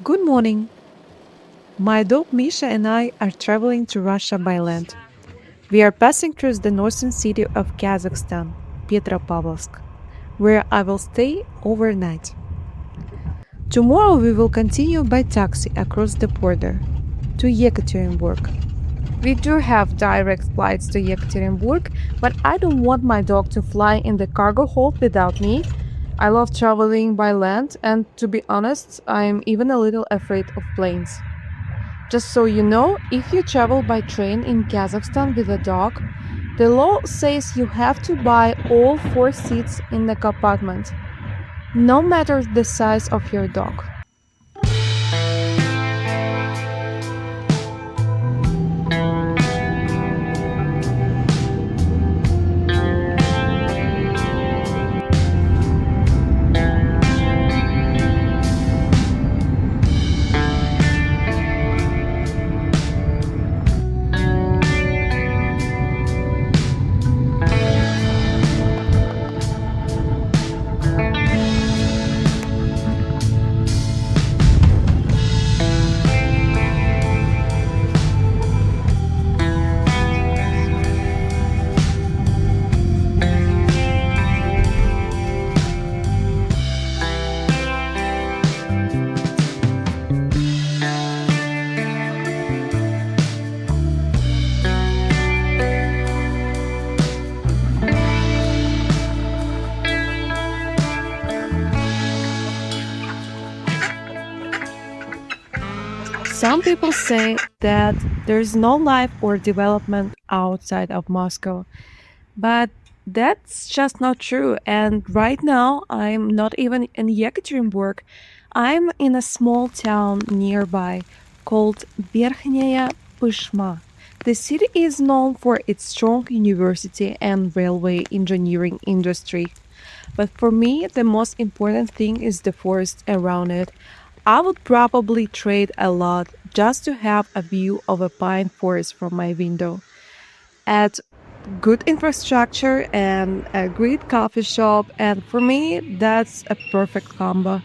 Good morning. My dog Misha and I are traveling to Russia by land. We are passing through the northern city of Kazakhstan, Petropavlovsk, where I will stay overnight. Tomorrow we will continue by taxi across the border to Yekaterinburg. We do have direct flights to Yekaterinburg, but I don't want my dog to fly in the cargo hold without me. I love traveling by land, and to be honest, I'm even a little afraid of planes. Just so you know, if you travel by train in Kazakhstan with a dog, the law says you have to buy all four seats in the compartment, no matter the size of your dog. Some people say that there's no life or development outside of Moscow, but that's just not true. And right now, I'm not even in Yekaterinburg. I'm in a small town nearby called Verkhnyaya Pyshma. The city is known for its strong university and railway engineering industry. But for me, the most important thing is the forest around it. I would probably trade a lot just to have a view of a pine forest from my window. At good infrastructure and a great coffee shop, and for me, that's a perfect combo.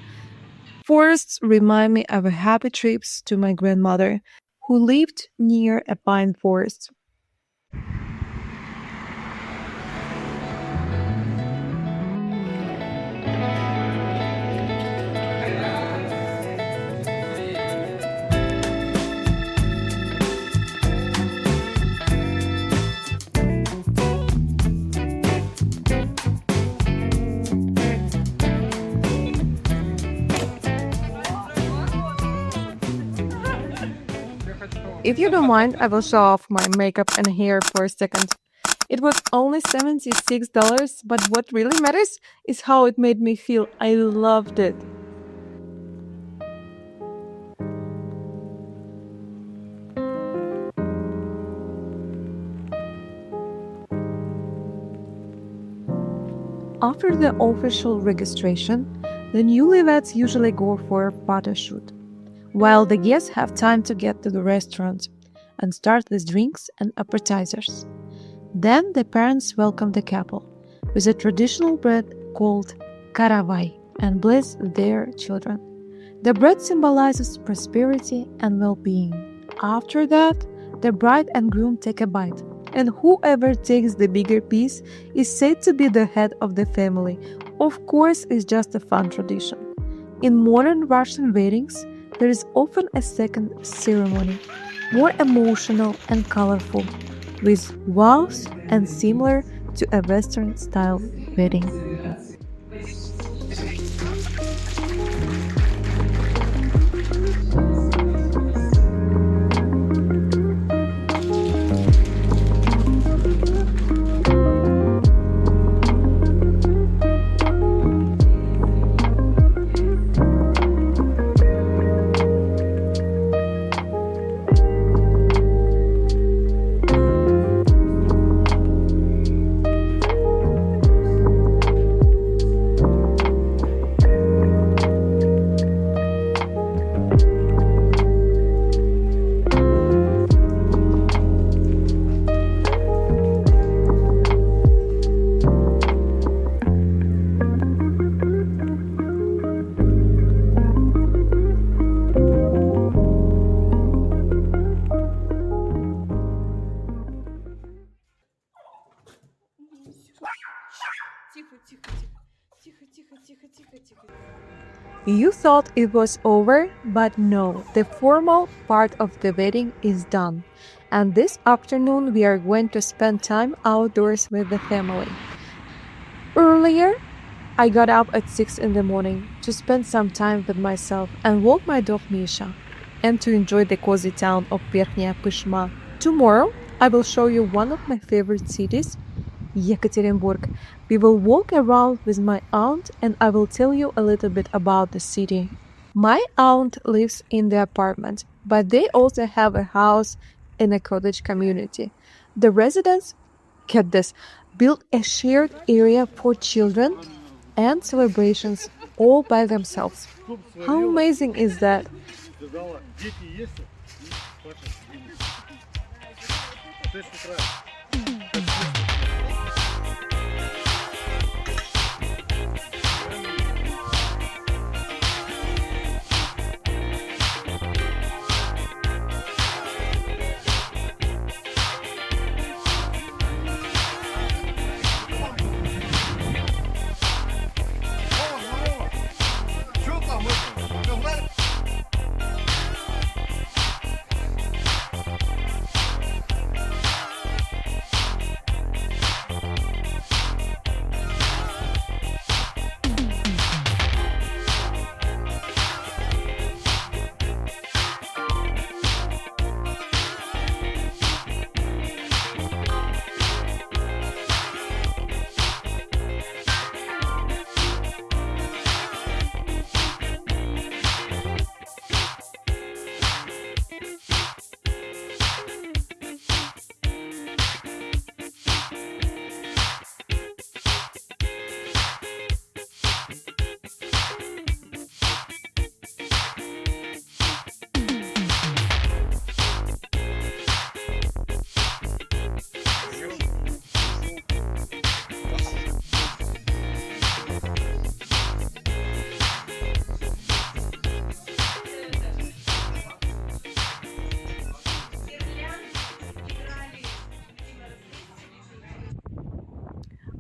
Forests remind me of happy trips to my grandmother, who lived near a pine forest. If you don't mind, I will show off my makeup and hair for a second. It was only $76, but what really matters is how it made me feel. I loved it. After the official registration, the newlyweds usually go for a photo shoot, while the guests have time to get to the restaurant and start with drinks and appetizers. Then the parents welcome the couple with a traditional bread called karavai and bless their children. The bread symbolizes prosperity and well being. After that, the bride and groom take a bite, and whoever takes the bigger piece is said to be the head of the family. Of course, it's just a fun tradition. In modern Russian weddings, there is often a second ceremony, more emotional and colorful, with vows and similar to a Western style wedding. You thought it was over, but no, the formal part of the wedding is done. And this afternoon we are going to spend time outdoors with the family. Earlier, I got up at 6 in the morning to spend some time with myself and walk my dog Misha, and to enjoy the cozy town of Verkhnyaya Pyshma. Tomorrow, I will show you one of my favorite cities, Yekaterinburg. We will walk around with my aunt and I will tell you a little bit about the city. My aunt lives in the apartment, but they also have a house in a cottage community. The residents, get this, built a shared area for children and celebrations all by themselves. How amazing is that?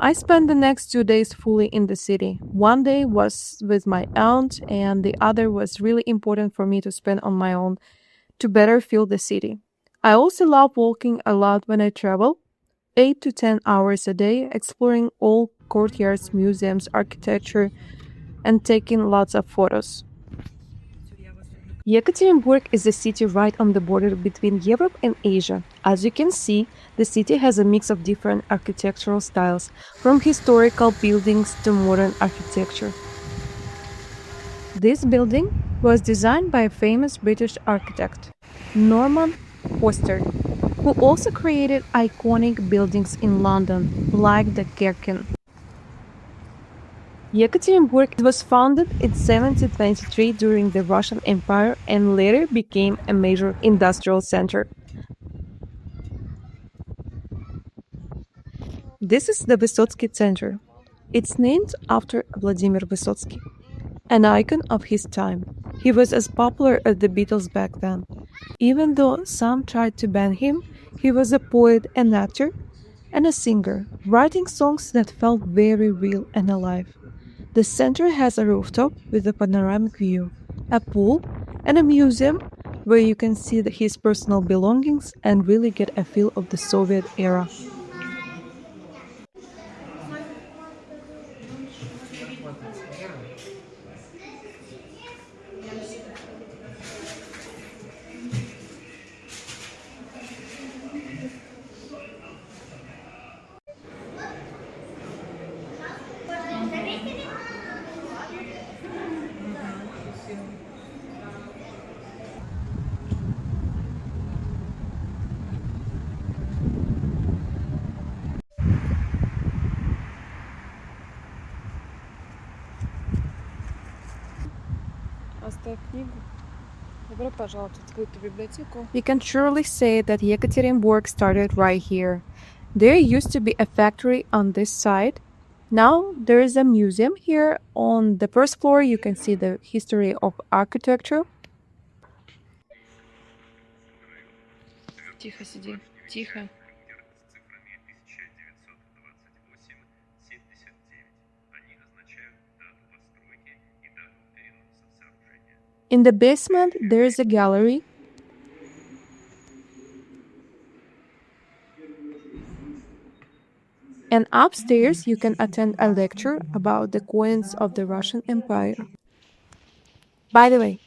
I spent the next 2 days fully in the city. One day was with my aunt, and the other was really important for me to spend on my own to better feel the city. I also love walking a lot when I travel, 8 to 10 hours a day, exploring all courtyards, museums, architecture, and taking lots of photos. Yekaterinburg is a city right on the border between Europe and Asia. As you can see, the city has a mix of different architectural styles, from historical buildings to modern architecture. This building was designed by a famous British architect, Norman Foster, who also created iconic buildings in London, like the Kirkin. Yekaterinburg was founded in 1723 during the Russian Empire and later became a major industrial center. This is the Vysotsky Center. It's named after Vladimir Vysotsky, an icon of his time. He was as popular as the Beatles back then. Even though some tried to ban him, he was a poet, an actor, and a singer, writing songs that felt very real and alive. The center has a rooftop with a panoramic view, a pool, and a museum where you can see his personal belongings and really get a feel of the Soviet era. We can surely say that Yekaterinburg started right here. There used to be a factory on this side. Now there is a museum here. On the first floor, you can see the history of architecture. Тихо сиди, тихо. In the basement, there is a gallery, and upstairs, you can attend a lecture about the coins of the Russian Empire. By the way,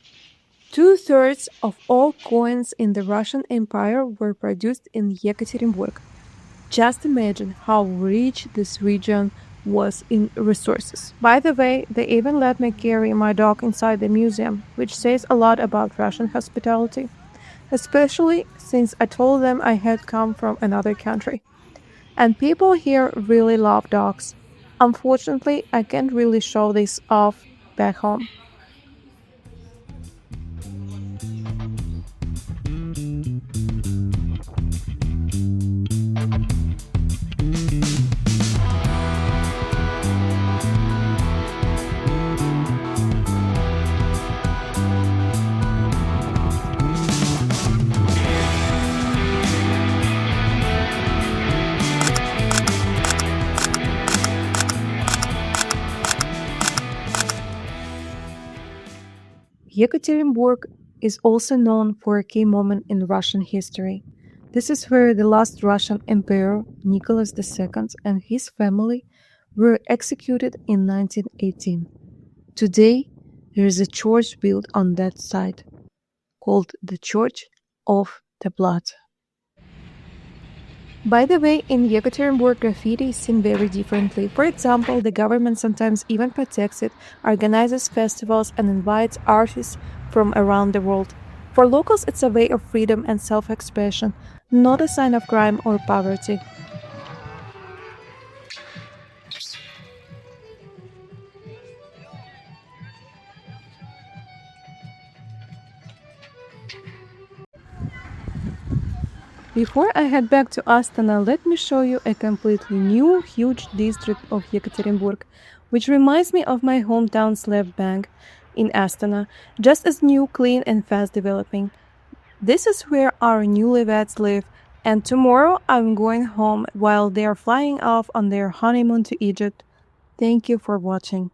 two-thirds of all coins in the Russian Empire were produced in Yekaterinburg. Just imagine how rich this region was in resources. By the way, they even let me carry my dog inside the museum, which says a lot about Russian hospitality, especially since I told them I had come from another country. And people here really love dogs. Unfortunately, I can't really show this off back home. Yekaterinburg is also known for a key moment in Russian history. This is where the last Russian emperor, Nicholas II, and his family were executed in 1918. Today, there is a church built on that site called the Church of the Blood. By the way, in Yekaterinburg, graffiti is seen very differently. For example, the government sometimes even protects it, organizes festivals, and invites artists from around the world. For locals, it's a way of freedom and self expression, not a sign of crime or poverty. Before I head back to Astana, let me show you a completely new, huge district of Yekaterinburg, which reminds me of my hometown Slab Bank in Astana, just as new, clean, and fast developing. This is where our newlyweds live, and tomorrow I'm going home while they are flying off on their honeymoon to Egypt. Thank you for watching.